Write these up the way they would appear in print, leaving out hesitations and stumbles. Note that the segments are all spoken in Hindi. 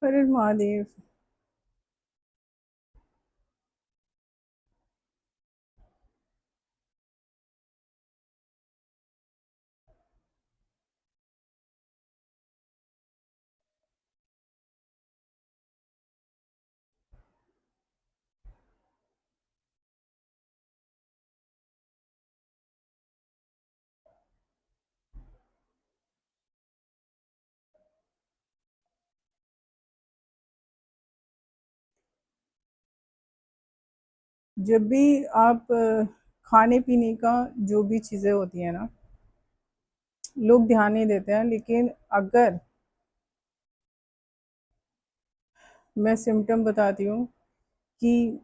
हर हर महादेव। जब भी आप खाने पीने का जो भी चीज़ें होती हैं ना, लोग ध्यान नहीं देते हैं, लेकिन अगर मैं सिम्टम बताती हूँ कि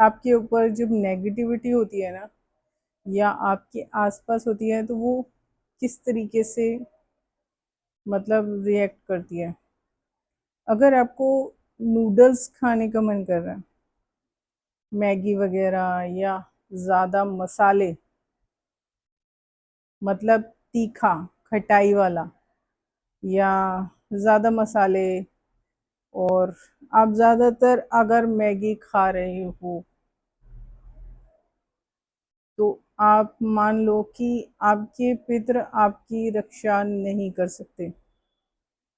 आपके ऊपर जब नेगेटिविटी होती है ना, या आपके आसपास होती है, तो वो किस तरीके से मतलब रिएक्ट करती है। अगर आपको नूडल्स खाने का मन कर रहा है, मैगी वगैरह, या ज़्यादा मसाले, मतलब तीखा, खटाई वाला, या ज़्यादा मसाले, और आप ज़्यादातर अगर मैगी खा रहे हो, तो आप मान लो कि आपके पितृ आपकी रक्षा नहीं कर सकते।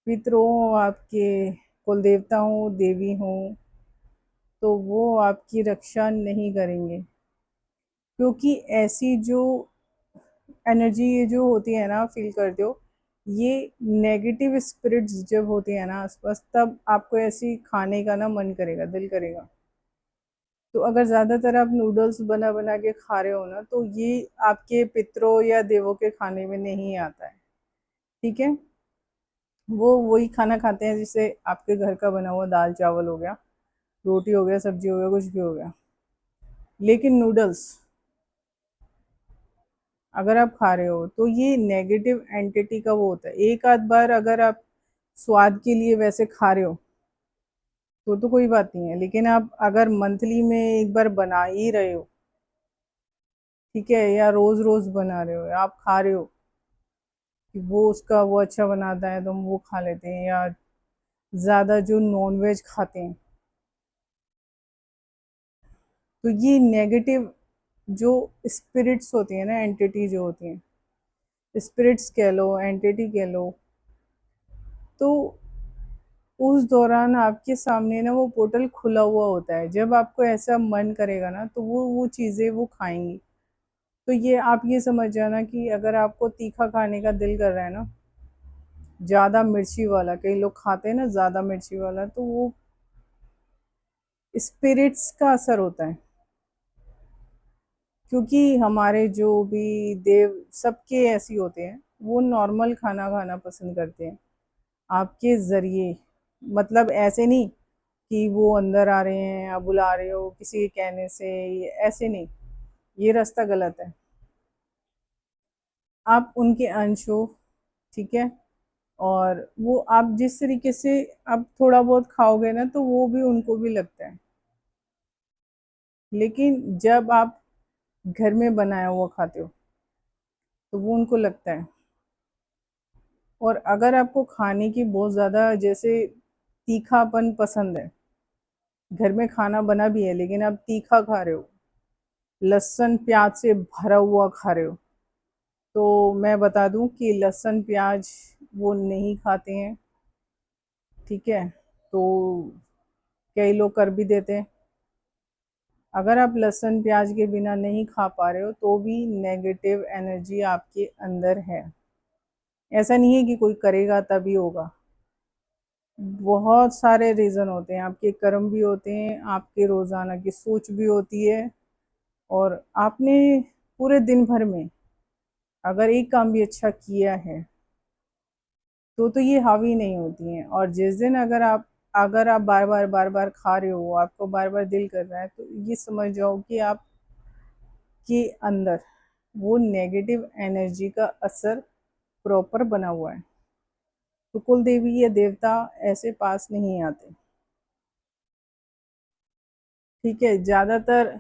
पितृ हो, आपके कुल देवता हो, देवी हो, तो वो आपकी रक्षा नहीं करेंगे, क्योंकि ऐसी जो एनर्जी ये जो होती है ना, फील करते हो, ये नेगेटिव स्पिरिट्स जब होती है ना आसपास, तब आपको ऐसी खाने का ना मन करेगा, दिल करेगा। तो अगर ज़्यादातर आप नूडल्स बना बना के खा रहे हो ना, तो ये आपके पितरों या देवों के खाने में नहीं आता है। ठीक है, वो वही खाना खाते हैं जिससे आपके घर का बना हुआ, दाल चावल हो गया, रोटी हो गया, सब्जी हो गया, कुछ भी हो गया। लेकिन नूडल्स अगर आप खा रहे हो, तो ये नेगेटिव एंटिटी का वो होता है। एक आध बार अगर आप स्वाद के लिए वैसे खा रहे हो, तो कोई बात नहीं है, लेकिन आप अगर मंथली में एक बार बना ही रहे हो, ठीक है, या रोज रोज बना रहे हो, या आप खा रहे हो कि वो उसका वो अच्छा बनाता है तो हम वो खा लेते हैं, या ज़्यादा जो नॉनवेज खाते हैं, तो ये नेगेटिव जो स्पिरिट्स होती हैं ना, एंटिटी जो होती हैं, स्पिरिट्स कह लो, एंटिटी कह लो, तो उस दौरान आपके सामने ना वो पोर्टल खुला हुआ होता है। जब आपको ऐसा मन करेगा ना, तो वो चीज़ें वो खाएंगी। तो ये आप ये समझ जाना कि अगर आपको तीखा खाने का दिल कर रहा है ना, ज़्यादा मिर्ची वाला, कई लोग खाते हैं ना ज़्यादा मिर्ची वाला, तो वो स्पिरिट्स का असर होता है। क्योंकि हमारे जो भी देव सबके ऐसे होते हैं, वो नॉर्मल खाना खाना पसंद करते हैं आपके ज़रिए। मतलब ऐसे नहीं कि वो अंदर आ रहे हैं, आप बुला रहे हो किसी के कहने से, ये ऐसे नहीं, ये रास्ता गलत है। आप उनके अंश हो, ठीक है, और वो आप जिस तरीके से आप थोड़ा बहुत खाओगे ना, तो वो भी उनको भी लगता है। लेकिन जब आप घर में बनाया हुआ खाते हो, तो वो उनको लगता है। और अगर आपको खाने की बहुत ज़्यादा जैसे तीखापन पसंद है, घर में खाना बना भी है लेकिन आप तीखा खा रहे हो, लहसुन प्याज से भरा हुआ खा रहे हो, तो मैं बता दूं कि लहसुन प्याज वो नहीं खाते हैं। ठीक है, तो कई लोग कर भी देते हैं। अगर आप लहसुन प्याज के बिना नहीं खा पा रहे हो, तो भी नेगेटिव एनर्जी आपके अंदर है। ऐसा नहीं है कि कोई करेगा तभी होगा। बहुत सारे रीज़न होते हैं, आपके कर्म भी होते हैं, आपके रोज़ाना की सोच भी होती है, और आपने पूरे दिन भर में अगर एक काम भी अच्छा किया है, तो ये हावी नहीं होती हैं। और जिस दिन अगर आप बार बार खा रहे हो, आपको बार बार दिल कर रहा है, तो ये समझ जाओ कि आपके अंदर वो नेगेटिव एनर्जी का असर प्रॉपर बना हुआ है। तो कुल देवी या देवता ऐसे पास नहीं आते। ठीक है, ज़्यादातर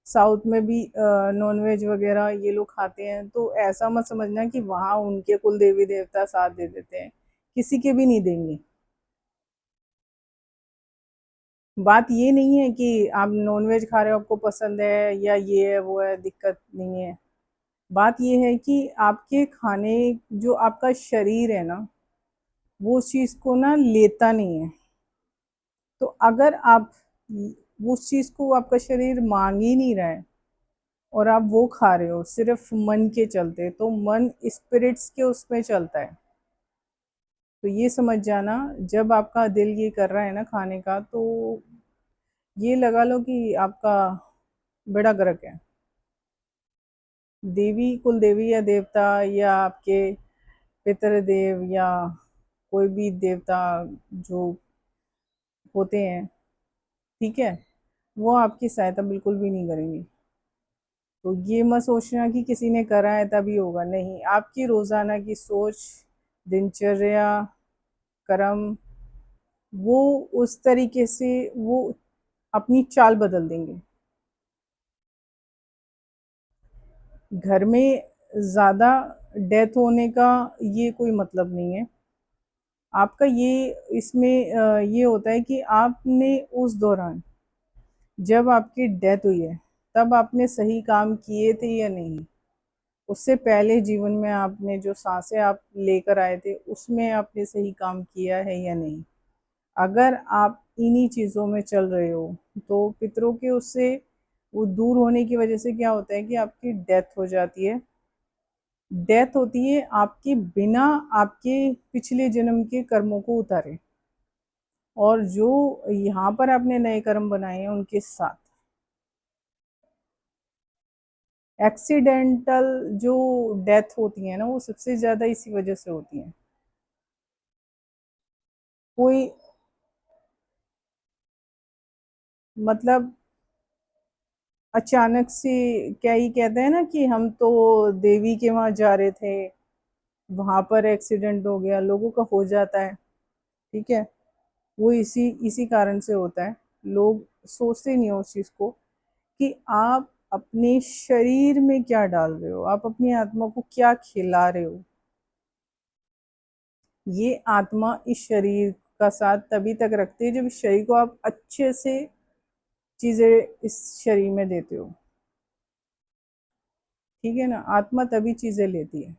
साउथ में भी नॉनवेज वगैरह ये लोग खाते हैं, तो ऐसा मत समझना कि वहाँ उनके कुल देवी देवता साथ दे देते हैं, किसी के भी नहीं देंगे। बात ये नहीं है कि आप नॉनवेज खा रहे हो, आपको पसंद है या ये है वो है, दिक्कत नहीं है। बात ये है कि आपके खाने, जो आपका शरीर है ना, वो उस चीज़ को ना लेता नहीं है। तो अगर आप उस चीज़ को, आपका शरीर मांग ही नहीं रहा है और आप वो खा रहे हो सिर्फ मन के चलते, तो मन स्पिरिट्स के उसमें चलता है। तो ये समझ जाना, जब आपका दिल ये कर रहा है ना खाने का, तो ये लगा लो कि आपका बेड़ा गर्क है। देवी, कुल देवी या देवता, या आपके पितृ देव, या कोई भी देवता जो होते हैं, ठीक है, वो आपकी सहायता बिल्कुल भी नहीं करेंगे। तो ये मत सोचना कि किसी ने करा है तभी होगा, नहीं। आपकी रोजाना की सोच, दिनचर्या, कर्म, वो उस तरीके से वो अपनी चाल बदल देंगे। घर में ज्यादा डेथ होने का ये कोई मतलब नहीं है। आपका ये इसमें ये होता है कि आपने उस दौरान, जब आपकी डेथ हुई है, तब आपने सही काम किए थे या नहीं। उससे पहले जीवन में आपने जो सांसें आप लेकर आए थे, उसमें आपने सही काम किया है या नहीं। अगर आप इन्हीं चीज़ों में चल रहे हो, तो पितरों के उससे वो दूर होने की वजह से क्या होता है कि आपकी डेथ हो जाती है। डेथ होती है आपके बिना आपके पिछले जन्म के कर्मों को उतारे, और जो यहाँ पर आपने नए कर्म बनाए हैं उनके साथ। एक्सीडेंटल जो डेथ होती है ना, वो सबसे ज्यादा इसी वजह से होती है। कोई, मतलब अचानक से, क्या ही कहते हैं ना कि हम तो देवी के वहां जा रहे थे, वहां पर एक्सीडेंट हो गया, लोगों का हो जाता है, ठीक है। वो इसी इसी कारण से होता है। लोग सोचते नहीं हो उस चीज को कि आप अपने शरीर में क्या डाल रहे हो, आप अपनी आत्मा को क्या खिला रहे हो। ये आत्मा इस शरीर का साथ तभी तक रखती है जब इस शरीर को आप अच्छे से चीजें इस शरीर में देते हो, ठीक है ना। आत्मा तभी चीजें लेती है।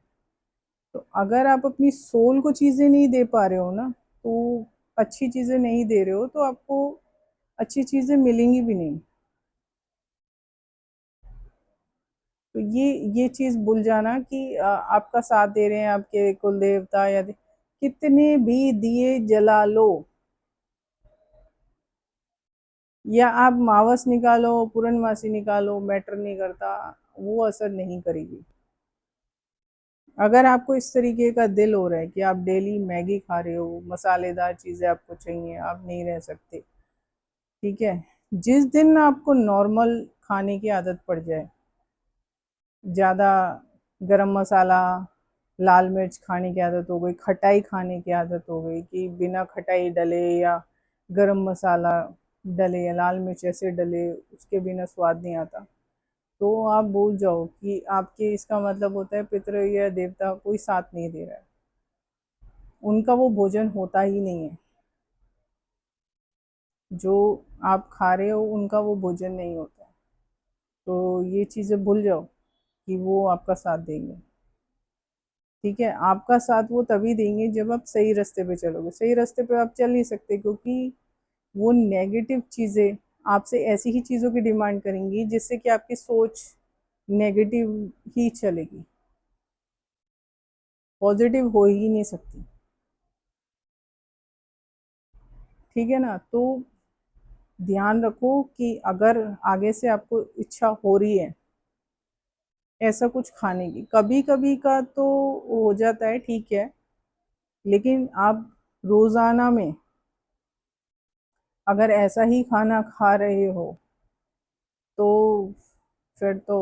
तो अगर आप अपनी सोल को चीजें नहीं दे पा रहे हो ना, तो अच्छी चीजें नहीं दे रहे हो, तो आपको अच्छी चीजें मिलेंगी भी नहीं। तो ये चीज भूल जाना कि आपका साथ दे रहे हैं आपके कुल देवता, या कितने भी दिए जला लो, या आप मावस निकालो, पूर्णमासी निकालो, मैटर नहीं करता, वो असर नहीं करेगी। अगर आपको इस तरीके का दिल हो रहा है कि आप डेली मैगी खा रहे हो, मसालेदार चीजें आपको चाहिए, आप नहीं रह सकते, ठीक है। जिस दिन आपको नॉर्मल खाने की आदत पड़ जाए, ज़्यादा गरम मसाला, लाल मिर्च खाने की आदत हो गई, खटाई खाने की आदत हो गई कि बिना खटाई डले या गरम मसाला डले या लाल मिर्च ऐसे डले, उसके बिना स्वाद नहीं आता, तो आप भूल जाओ कि आपके, इसका मतलब होता है पितृ या देवता कोई साथ नहीं दे रहा है, उनका वो भोजन होता ही नहीं है। जो आप खा रहे हो उनका वो भोजन नहीं होता। तो ये चीज़ें भूल जाओ कि वो आपका साथ देंगे, ठीक है। आपका साथ वो तभी देंगे जब आप सही रास्ते पे चलोगे। सही रास्ते पे आप चल नहीं सकते, क्योंकि वो नेगेटिव चीज़ें आपसे ऐसी ही चीज़ों की डिमांड करेंगी जिससे कि आपकी सोच नेगेटिव ही चलेगी, पॉजिटिव हो ही नहीं सकती, ठीक है ना। तो ध्यान रखो कि अगर आगे से आपको इच्छा हो रही है ऐसा कुछ खाने की, कभी कभी का तो हो जाता है, ठीक है, लेकिन आप रोजाना में अगर ऐसा ही खाना खा रहे हो, तो फिर तो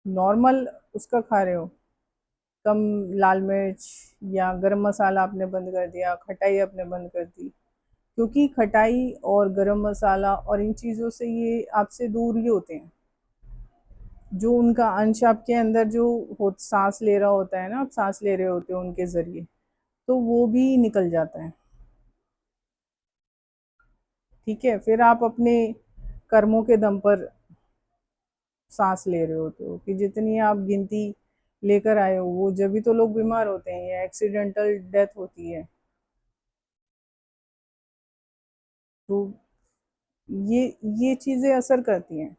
नॉर्मल उसका खा रहे हो, कम लाल मिर्च या गरम मसाला आपने बंद कर दिया, खटाई आपने बंद कर दी, क्योंकि खटाई और गरम मसाला और इन चीज़ों से ये आपसे दूर ही होते हैं। जो उनका अंश आपके अंदर जो हो, सांस ले रहा होता है ना, आप सांस ले रहे होते हो उनके जरिए, तो वो भी निकल जाता है। ठीक है, फिर आप अपने कर्मों के दम पर सांस ले रहे होते हो कि जितनी आप गिनती लेकर आए हो, वो जब भी तो लोग बीमार होते हैं या एक्सीडेंटल डेथ होती है। तो ये ये चीजें असर करती हैं,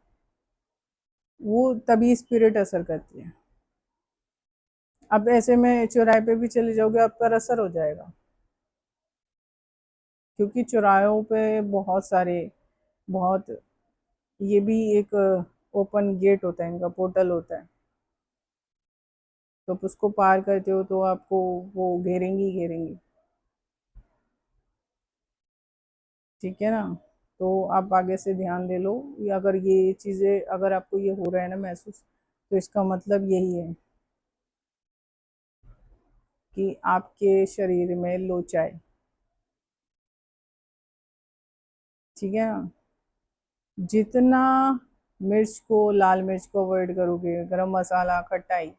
वो तभी स्पिरिट असर करती है। अब ऐसे में चौराहे पे भी चले जाओगे, आप पर असर हो जाएगा, क्योंकि चौराहों पे बहुत सारे, बहुत, ये भी एक ओपन गेट होता है, इनका पोर्टल होता है। तो आप उसको पार करते हो तो आपको वो घेरेंगी घेरेंगी। ठीक है ना। तो आप आगे से ध्यान दे लो, या अगर ये चीज़ें, अगर आपको ये हो रहा है ना महसूस, तो इसका मतलब यही है कि आपके शरीर में लोचा है। ठीक है ना। जितना मिर्च को, लाल मिर्च को अवॉइड करोगे, गरम मसाला, खटाई,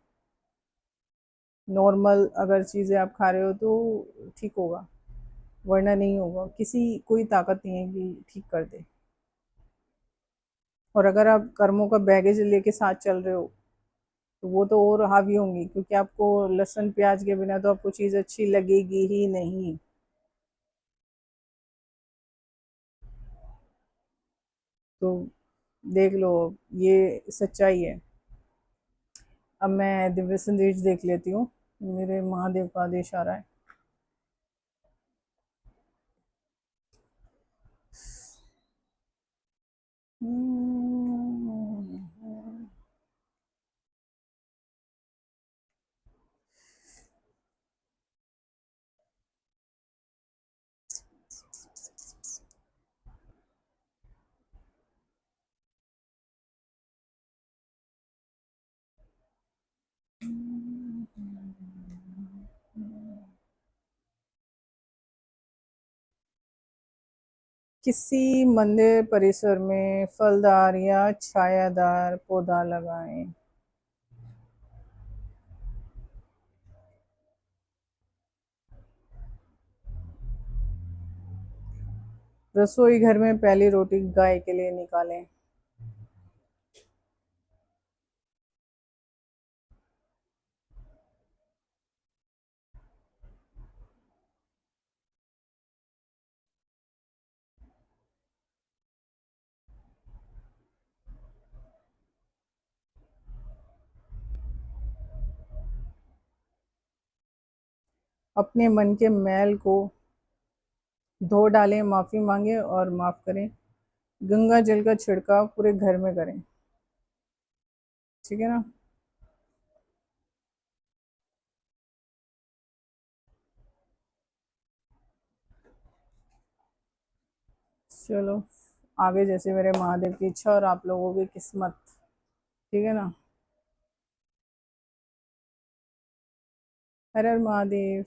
नॉर्मल अगर चीज़ें आप खा रहे हो तो ठीक होगा, वरना नहीं होगा। किसी कोई ताकत नहीं है कि ठीक कर दे। और अगर आप कर्मों का बैगेज लेके साथ चल रहे हो, तो वो तो और हावी होंगी, क्योंकि आपको लहसुन प्याज के बिना तो आपको चीज़ अच्छी लगेगी ही नहीं। तो देख लो, ये सच्चाई है। अब मैं दिव्य संदेश देख लेती हूँ, मेरे महादेव का आदेश आ रहा है। किसी मंदिर परिसर में फलदार या छायादार पौधा लगाएं। रसोई घर में पहली रोटी गाय के लिए निकालें। अपने मन के मैल को धो डालें, माफी मांगे और माफ करें। गंगा जल का छिड़काव पूरे घर में करें। ठीक है ना। चलो, आगे जैसे मेरे महादेव की इच्छा और आप लोगों की किस्मत। ठीक है ना। हर हर महादेव।